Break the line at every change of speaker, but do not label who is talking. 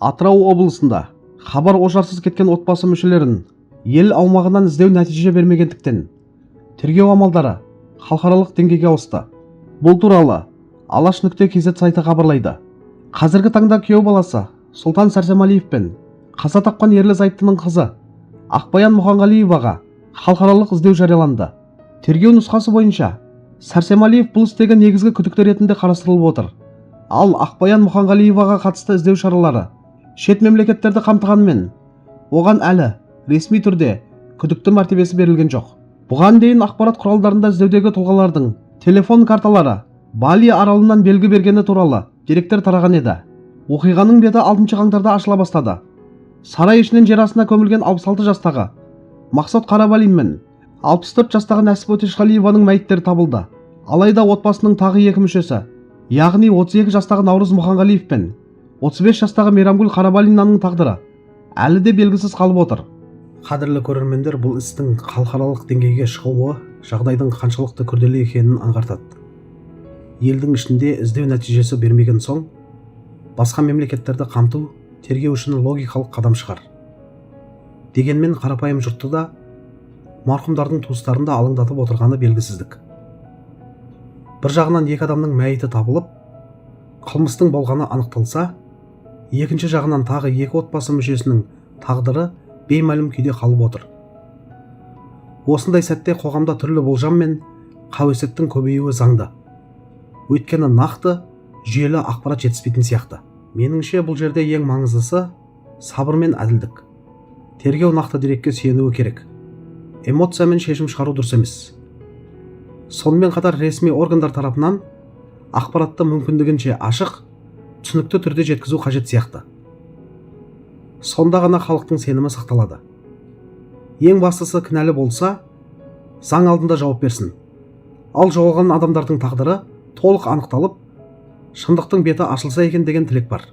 Атырау облысында хабар ошарсыз кеткен отбасы мүшелерін ел аумағынан іздеу нәтиже бермегендіктен тергеу амалдары халықаралық деңгейге ауысты. Бұл туралы Алаш.кз сайты хабарлайды. Қазіргі таңда күйеу баласы Сұлтан Сәрсемәлиев пен қаза тапқан ерлі-зайыптының қызы Ақбаян Мұханғалиеваға халықаралық іздеу жарияланды. Тергеу нұсқасы бойынша Сәрсемәлиев бұл істегі негізгі күдікті ретінде қарастырылып отыр. Ал Ақбаян Мұханғалиеваға қатысты іздеу шаралары шет мемлекеттерді қамтығанымен, оған әлі ресми түрде күдікті мәртебесі берілген жоқ. Бұған дейін ақпарат құралдарында іздеудегі тұлғалардың телефон карталары Бали аралынан белгі бергені туралы деректер тараған еді. Оқиғаның беті 6 қаңтарда ашыла бастады. Сарай ішінен жер астына көмілген 66 жастағы Мақсат Қарабалин мен 64 жастағы Нәсіп Өтешқалиеваның мәйіттері табылды. Алайда отбасының тағы 2 мүшесі, яғни 32 жастағы Наурыз Мұханғалиев пен 35 жастағы Мейрамгүл Қарабалинаның тағдыры әлі де белгісіз қалып отыр. Қадірлі көрермендер, бұл істің халықаралық деңгейге шығуы жағдайдың қаншалықты күрделі екенін аңғартады. Елдің ішінде іздеу нәтижесі бермеген соң, басқа мемлекеттерді қамту тергеу үшін логикалық қадам шығар. Дегенмен қарапайым жұртты да, марқұмдардың туыстарында алаңдатып отырғаны белгісіздік. Бір жағынан 2 адамның мәйіті табылып, қылмыстың болғаны анықталса, екінші жағынан тағы 2 отбасы мүшесінің тағдыры беймәлім күйде қалып отыр. Осындай сәтте қоғамда түрлі болжам мен қауесеттің көбеюі заңды. Өйткені нақты жүйелі ақпарат жетіспейтін сияқты. Меніңше бұл жерде ең маңыздысы сабыр мен әділдік. Тергеу нақты дерекке сүйенуі керек. Эмоциямен шешім шығару дұрыс емес. Сонымен қатар ресми органдар тарапынан ақпаратты мүмкіндігінше ашық, түсінікті түрде жеткізу қажет сияқты. Сонда ғана халықтың сенімі сақталады. Ең бастысы, кінәлі болса, заң алдында жауап берсін. Ал жоғалған адамдардың тағдыры толық анықталып, шындықтың беті ашылса екен деген тілек бар.